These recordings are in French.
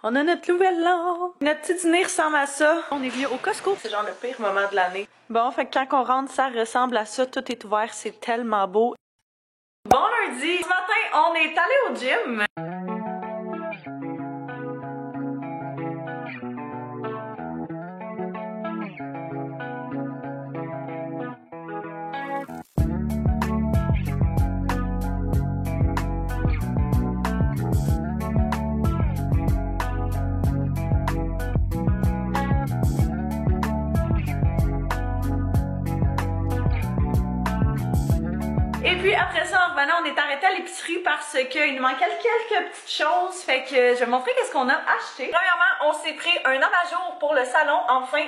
On a notre nouvelle lampe. Notre petit dîner ressemble à ça. On est venu au Costco. C'est genre le pire moment de l'année. Bon, fait que quand on rentre, ça ressemble à ça. Tout est ouvert. C'est tellement beau. Bon lundi. Ce matin, on est allé au gym. Et puis après ça, en revenant, on est arrêté à l'épicerie parce qu'il nous manquait quelques petites choses. Fait que je vais vous montrer qu'est-ce qu'on a acheté. Premièrement, on s'est pris un abat-jour pour le salon, enfin,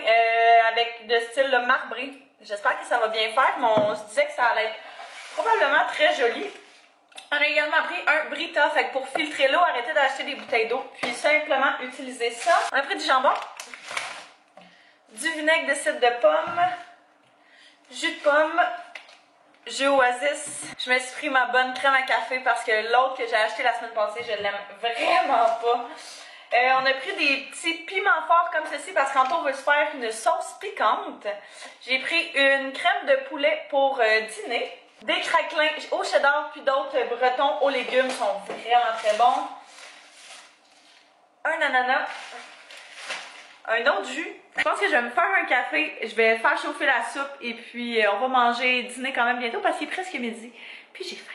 avec de style marbré. J'espère que ça va bien faire, mais on se disait que ça allait être probablement très joli. On a également pris un Brita, fait que pour filtrer l'eau, arrêtez d'acheter des bouteilles d'eau, puis simplement utiliser ça. On a pris du jambon, du vinaigre de cidre de pomme, jus de pomme, jus Oasis. Je me suis pris ma bonne crème à café parce que l'autre que j'ai acheté la semaine passée, je l'aime vraiment pas. On a pris des petits piments forts comme ceci parce qu'Anto veut se faire une sauce piquante. J'ai pris une crème de poulet pour dîner. Des craquelins au cheddar puis d'autres bretons aux légumes sont vraiment très bons. Un ananas. Un autre jus. Je pense que je vais me faire un café, je vais faire chauffer la soupe et puis on va manger dîner quand même bientôt parce qu'il est presque midi. Puis j'ai faim.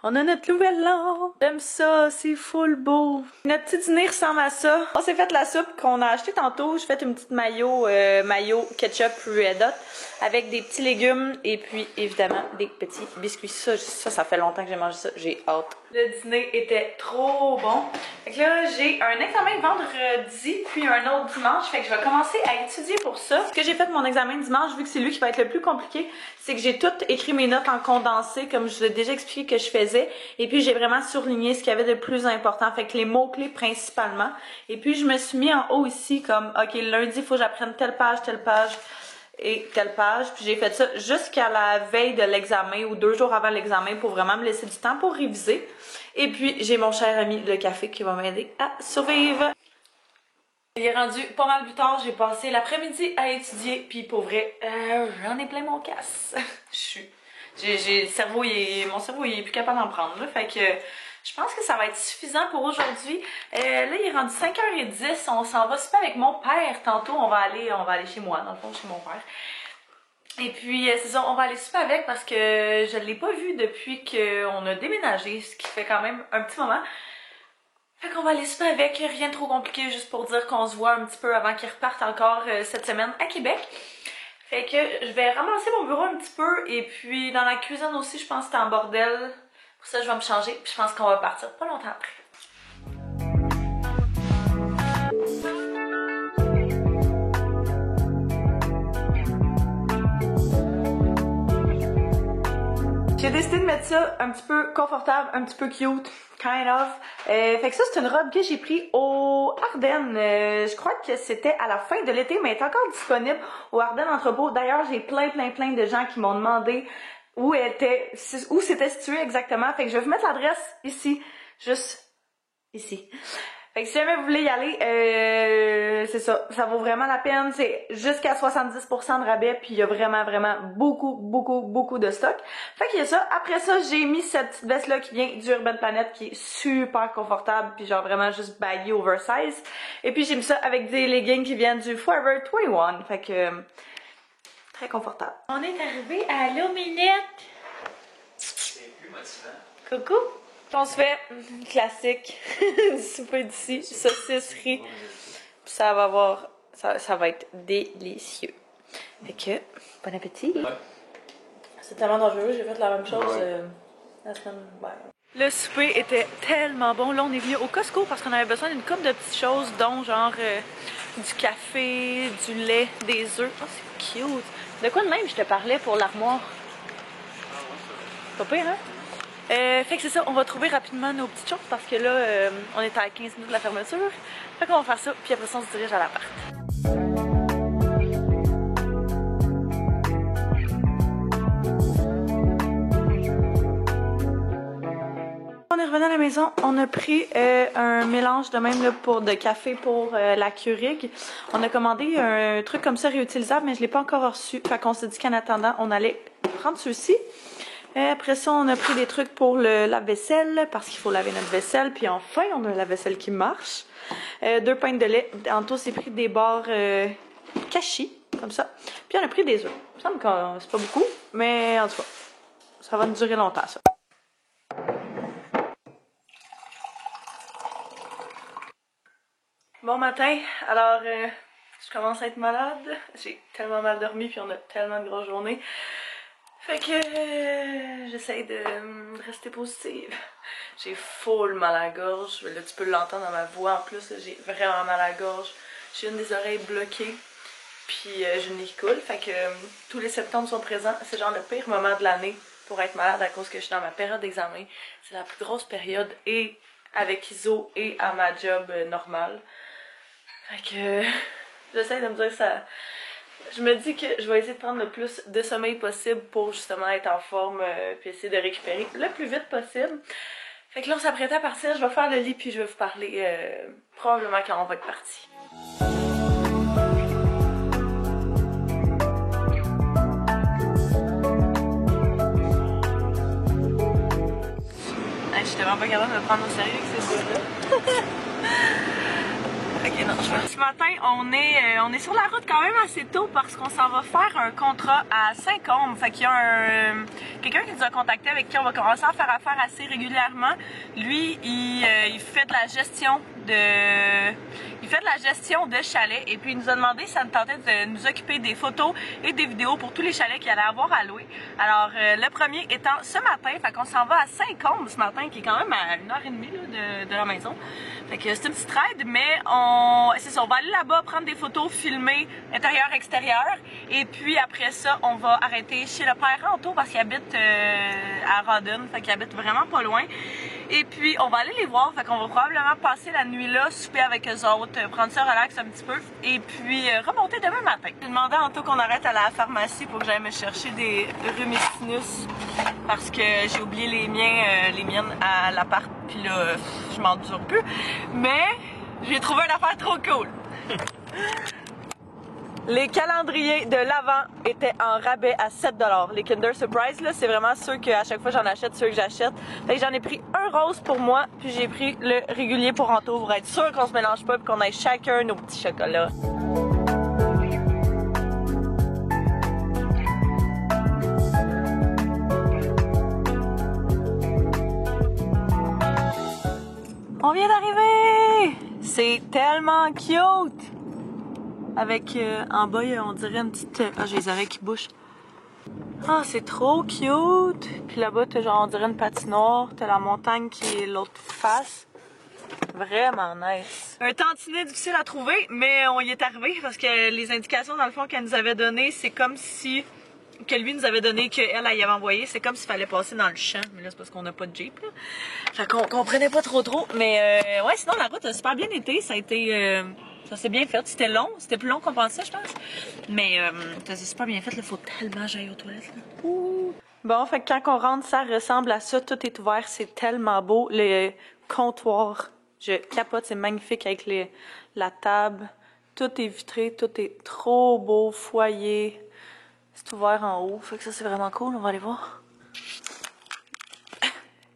On a notre nouvelle lampe. J'aime ça, c'est full beau. Notre petit dîner ressemble à ça. On s'est fait la soupe qu'on a acheté tantôt. J'ai fait une petite mayo ketchup Red Hot avec des petits légumes et puis évidemment des petits biscuits. Ça fait longtemps que j'ai mangé ça. J'ai hâte. Le dîner était trop bon. Fait que là, j'ai un examen vendredi puis un autre dimanche. Fait que je vais commencer à étudier pour ça. Ce que j'ai fait mon examen dimanche, vu que c'est lui qui va être le plus compliqué, c'est que j'ai tout écrit mes notes en condensé comme je vous ai déjà expliqué que je faisais. Et puis j'ai vraiment surligné ce qu'il y avait de plus important. Fait que les mots-clés principalement. Et puis je me suis mis en haut ici comme, ok, lundi, il faut que j'apprenne telle page et telle page. Puis j'ai fait ça jusqu'à la veille de l'examen ou 2 jours avant l'examen pour vraiment me laisser du temps pour réviser. Et puis j'ai mon cher ami le café qui va m'aider à survivre. Il est rendu pas mal plus tard, j'ai passé l'après-midi à étudier, puis pour vrai, j'en ai plein mon casse. Mon cerveau il est plus capable d'en prendre, là, fait que je pense que ça va être suffisant pour aujourd'hui. Là, il est rendu 5h10, on s'en va super avec mon père. Tantôt, on va aller chez moi, dans le fond, chez mon père. Et puis, c'est ça, on va aller super avec parce que je l'ai pas vu depuis qu'on a déménagé, ce qui fait quand même un petit moment. Fait qu'on va aller super avec, rien de trop compliqué, juste pour dire qu'on se voit un petit peu avant qu'il reparte encore cette semaine à Québec. Fait que je vais ramasser mon bureau un petit peu et puis dans la cuisine aussi, je pense que c'est en bordel. Pour ça, je vais me changer puis je pense qu'on va partir pas longtemps après. J'ai décidé de mettre ça un petit peu confortable, un petit peu cute, kind of. Fait que ça, c'est une robe que j'ai pris au Ardennes. Je crois que c'était à la fin de l'été, mais elle est encore disponible au Ardennes Entrepôt. D'ailleurs, j'ai plein de gens qui m'ont demandé où c'était situé exactement. Fait que je vais vous mettre l'adresse ici, juste ici. Fait que si jamais vous voulez y aller, c'est ça, ça vaut vraiment la peine. C'est jusqu'à 70% de rabais, puis il y a vraiment beaucoup de stock. Fait qu'il y a ça. Après ça, j'ai mis cette petite veste-là qui vient du Urban Planet, qui est super confortable, puis genre vraiment juste baggy oversize. Et puis j'ai mis ça avec des leggings qui viennent du Forever 21. Fait que très confortable. On est arrivé à l'Ominette. C'est plus motivant. Coucou! On se fait classique du souper d'ici, saucisse, riz, puis ça va être délicieux. Fait que, bon appétit! Ouais. C'est tellement dangereux, j'ai fait la même chose la semaine dernière. Le souper était tellement bon. Là, on est venu au Costco parce qu'on avait besoin d'une couple de petites choses, dont genre du café, du lait, des œufs. Oh, c'est cute! De quoi de même je te parlais pour l'armoire? Pas pire, hein? Fait que c'est ça, on va trouver rapidement nos petites choses parce que là, on est à 15 minutes de la fermeture. Fait qu'on va faire ça, puis après ça, on se dirige à l'appart. On est revenu à la maison, on a pris un mélange de même là, de café pour la Keurig. On a commandé un truc comme ça réutilisable, mais je l'ai pas encore reçu. Fait qu'on s'est dit qu'en attendant, on allait prendre ceux-ci. Après ça, on a pris des trucs pour le lave-vaisselle, parce qu'il faut laver notre vaisselle. Puis enfin, on a un lave-vaisselle qui marche. 2 pintes de lait. Anto s'est pris des barres cachis, comme ça. Puis on a pris des œufs. Il me semble que c'est pas beaucoup, mais en tout cas, ça va nous durer longtemps, ça. Bon matin, alors je commence à être malade. J'ai tellement mal dormi, puis on a tellement de grosses journées. Fait que j'essaye de rester positive. J'ai full mal à la gorge. Là, tu peux l'entendre dans ma voix. En plus, j'ai vraiment mal à la gorge. J'ai une des oreilles bloquées. Puis j'ai une nez qui coule. Fait que tous les symptômes sont présents. C'est genre le pire moment de l'année pour être malade à cause que je suis dans ma période d'examen. C'est la plus grosse période et avec ISO et à ma job normale. Fait que j'essaie de me dire ça. Je me dis que je vais essayer de prendre le plus de sommeil possible pour justement être en forme puis essayer de récupérer le plus vite possible. Fait que là on s'apprête à partir, je vais faire le lit puis je vais vous parler probablement quand on va être parti. Je suis vraiment pas capable de me prendre au sérieux avec ces deux-là. Ok, non, ce matin, on est sur la route quand même assez tôt parce qu'on s'en va faire un contrat à Saint-Côme. Fait qu'il y a quelqu'un qui nous a contacté avec qui on va commencer à faire affaire assez régulièrement. Lui, il fait de la gestion de chalets et puis il nous a demandé si ça nous tentait de nous occuper des photos et des vidéos pour tous les chalets qu'il allait avoir à louer. Alors, le premier étant ce matin, fait qu'on s'en va à Saint-Côme ce matin, qui est quand même à 1h30 là, de la maison. Fait que c'est une petite ride, mais c'est ça, on va aller là-bas prendre des photos, filmer intérieur, extérieur. Et puis après ça, on va arrêter chez le père Anto parce qu'il habite à Rawdon, fait qu'il habite vraiment pas loin. Et puis on va aller les voir, fait qu'on va probablement passer la nuit là, souper avec eux autres, prendre ça relax un petit peu. Et puis remonter demain matin. J'ai demandé à Anto qu'on arrête à la pharmacie pour que j'aille me chercher des Rumistinus parce que j'ai oublié les miennes à l'appart. Puis là, je m'endure plus. Mais j'ai trouvé une affaire trop cool. Les calendriers de l'Avent étaient en rabais à 7 $. Les Kinder Surprise, là, c'est vraiment ceux que à chaque fois j'en achète, ceux que j'achète. Fait que j'en ai pris un rose pour moi, puis j'ai pris le régulier pour Anto pour être sûr qu'on se mélange pas et qu'on ait chacun nos petits chocolats. On vient d'arriver! C'est tellement cute! Avec en bas, on dirait une petite... Ah, j'ai les oreilles qui bouchent. Ah, c'est trop cute! Puis là-bas, t'as genre, on dirait une patinoire. T'as la montagne qui est l'autre face. Vraiment nice. Un tantinet difficile à trouver, mais on y est arrivé parce que les indications, dans le fond, qu'elle nous avait données, c'est comme si... que lui nous avait donné, qu'elle y avait envoyé, c'est comme s'il fallait passer dans le champ. Mais là, c'est parce qu'on n'a pas de Jeep, là. Fait qu'on comprenait pas trop. Mais ouais, sinon, la route a super bien été. Ça a été... ça s'est bien fait. C'était long. C'était plus long qu'on pensait, je pense. Mais ça s'est super bien fait. Il faut tellement que j'aille aux toilettes, là. Ouh. Bon, fait que quand on rentre, ça ressemble à ça. Tout est ouvert. C'est tellement beau. Le comptoir, je capote. C'est magnifique avec la table. Tout est vitré. Tout est trop beau. Foyer. C'est ouvert en haut, fait que ça c'est vraiment cool, on va aller voir.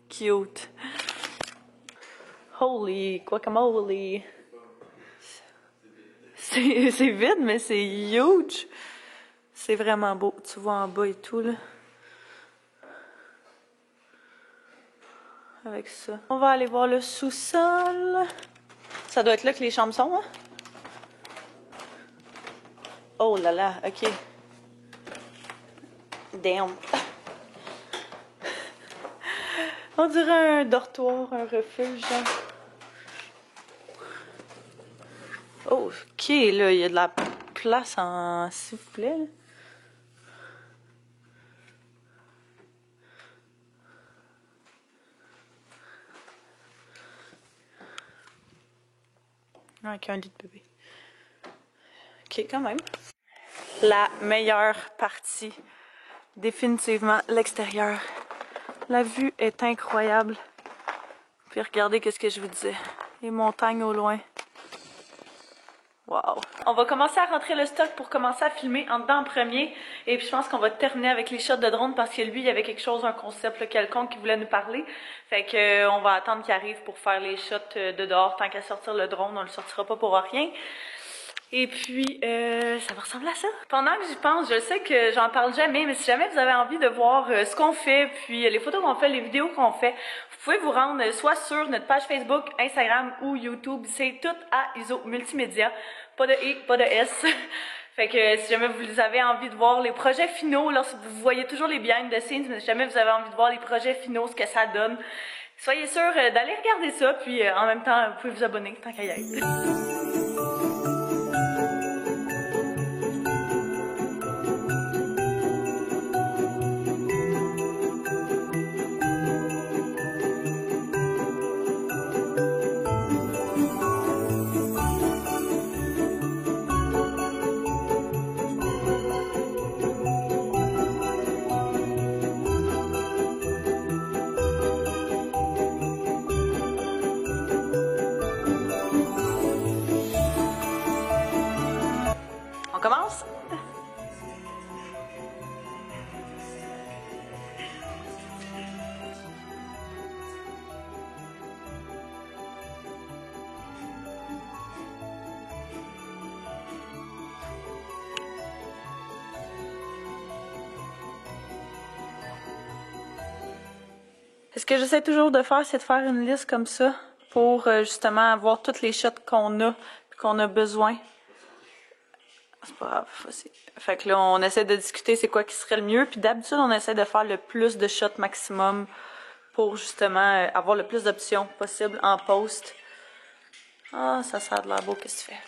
Cute. Holy guacamole. C'est vide, mais c'est huge. C'est vraiment beau, tu vois en bas et tout là. Avec ça. On va aller voir le sous-sol. Ça doit être là que les chambres sont, hein? Oh là là, ok. Damn. On dirait un dortoir, un refuge. Oh, ok, là, il y a de la place en s'il vous plaît. Avec un lit de bébé. Ok, quand même. La meilleure partie. Définitivement l'extérieur. La vue est incroyable. Puis regardez qu'est-ce que je vous disais. Les montagnes au loin. Wow. On va commencer à rentrer le stock pour commencer à filmer en dedans en premier. Et puis je pense qu'on va terminer avec les shots de drone parce que lui, il y avait quelque chose, un concept là, quelconque qui voulait nous parler. Fait que on va attendre qu'il arrive pour faire les shots de dehors. Tant qu'à sortir le drone, on le sortira pas pour rien. Et puis, ça va ressembler à ça. Pendant que j'y pense, je sais que j'en parle jamais, mais si jamais vous avez envie de voir ce qu'on fait, puis les photos qu'on fait, les vidéos qu'on fait, vous pouvez vous rendre soit sur notre page Facebook, Instagram ou YouTube. C'est tout à ISO Multimédia. Pas de I, pas de S. Fait que si jamais vous avez envie de voir les projets finaux, lorsque vous voyez toujours les behind the scenes, mais si jamais vous avez envie de voir les projets finaux, ce que ça donne, soyez sûr d'aller regarder ça, puis en même temps, vous pouvez vous abonner tant qu'à y être. On commence? Ce que j'essaie toujours de faire, c'est de faire une liste comme ça pour justement avoir toutes les shots qu'on a et qu'on a besoin. C'est pas grave, fait que là, on essaie de discuter c'est quoi qui serait le mieux. Puis d'habitude, on essaie de faire le plus de shots maximum pour justement avoir le plus d'options possible en post. Ah, ça a de l'air beau, qu'est-ce que tu fais?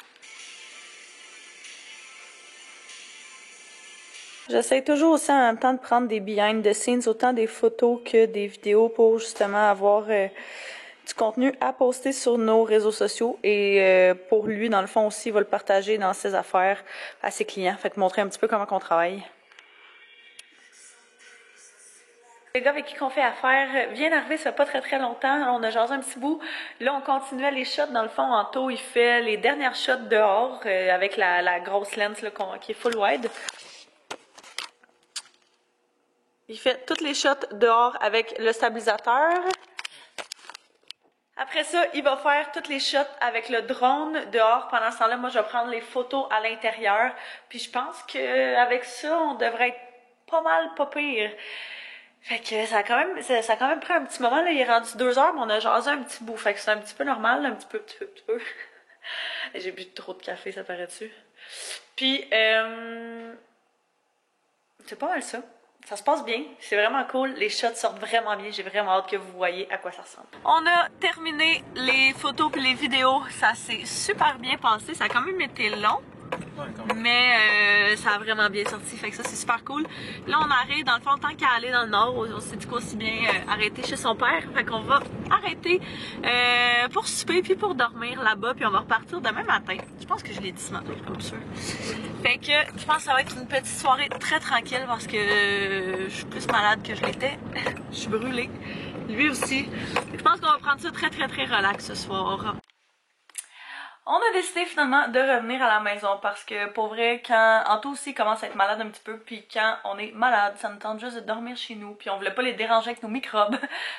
J'essaie toujours aussi en même temps de prendre des behind the scenes, autant des photos que des vidéos pour justement avoir du contenu à poster sur nos réseaux sociaux et pour lui, dans le fond aussi, il va le partager dans ses affaires à ses clients. Fait que montrer un petit peu comment on travaille. Le gars avec qui on fait affaire vient d'arriver, ça fait pas très longtemps. On a jasé un petit bout. Là, on continuait les shots. Dans le fond, Anto, il fait les dernières shots dehors avec la grosse lens là, qui est full wide. Il fait toutes les shots dehors avec le stabilisateur. Après ça, il va faire toutes les shots avec le drone dehors. Pendant ce temps-là, moi, je vais prendre les photos à l'intérieur. Puis je pense qu'avec ça, on devrait être pas mal pas pire. Fait que ça a quand même pris un petit moment. Là. Il est rendu 2 heures, mais on a jasé un petit bout. Fait que c'est un petit peu normal, un petit peu. J'ai bu trop de café, ça paraît-tu? Puis, c'est pas mal ça. Ça se passe bien, c'est vraiment cool, les shots sortent vraiment bien, j'ai vraiment hâte que vous voyez à quoi ça ressemble. On a terminé les photos et les vidéos, ça s'est super bien passé, ça a quand même été long, mais ça a vraiment bien sorti, fait que ça c'est super cool. Là on arrive, dans le fond, tant qu'à aller dans le nord, on s'est dit qu'aussi bien arrêter chez son père, fait qu'on va arrêter pour souper puis pour dormir là-bas, puis on va repartir demain matin. Je pense que je l'ai dit ce matin, je suis pas sûre. Fait que je pense que ça va être une petite soirée très tranquille parce que je suis plus malade que je l'étais. Je suis brûlée. Lui aussi. Je pense qu'on va prendre ça très relax ce soir. On a décidé finalement de revenir à la maison parce que pour vrai, quand Anto aussi commence à être malade un petit peu, puis quand on est malade, ça nous tente juste de dormir chez nous, puis on voulait pas les déranger avec nos microbes.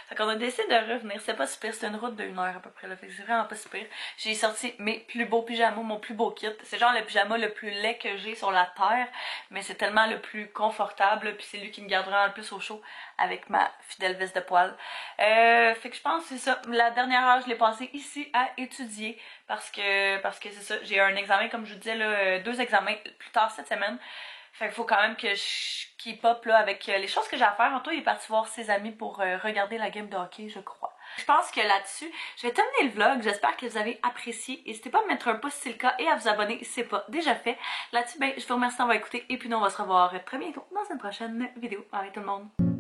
Fait qu'on a décidé de revenir. C'est pas super, c'était une route de 1 heure à peu près là, fait que c'est vraiment pas super. J'ai sorti mes plus beaux pyjamas, mon plus beau kit. C'est genre le pyjama le plus laid que j'ai sur la terre, mais c'est tellement le plus confortable, puis c'est lui qui me garde vraiment le plus au chaud avec ma fidèle veste de poil. Fait que je pense que c'est ça. La dernière heure, je l'ai passée ici à étudier parce que c'est ça, j'ai un examen, comme je vous disais, là, 2 examens plus tard cette semaine. Fait qu'il faut quand même que je keep up là, avec les choses que j'ai à faire. Anto, il est parti voir ses amis pour regarder la game de hockey, je crois. Je pense que là-dessus, je vais terminer le vlog. J'espère que vous avez apprécié. N'hésitez pas à mettre un pouce si c'est le cas et à vous abonner si c'est pas déjà fait. Là-dessus, ben, je vous remercie d'avoir écouté et puis nous, on va se revoir très bientôt dans une prochaine vidéo. Bye tout le monde!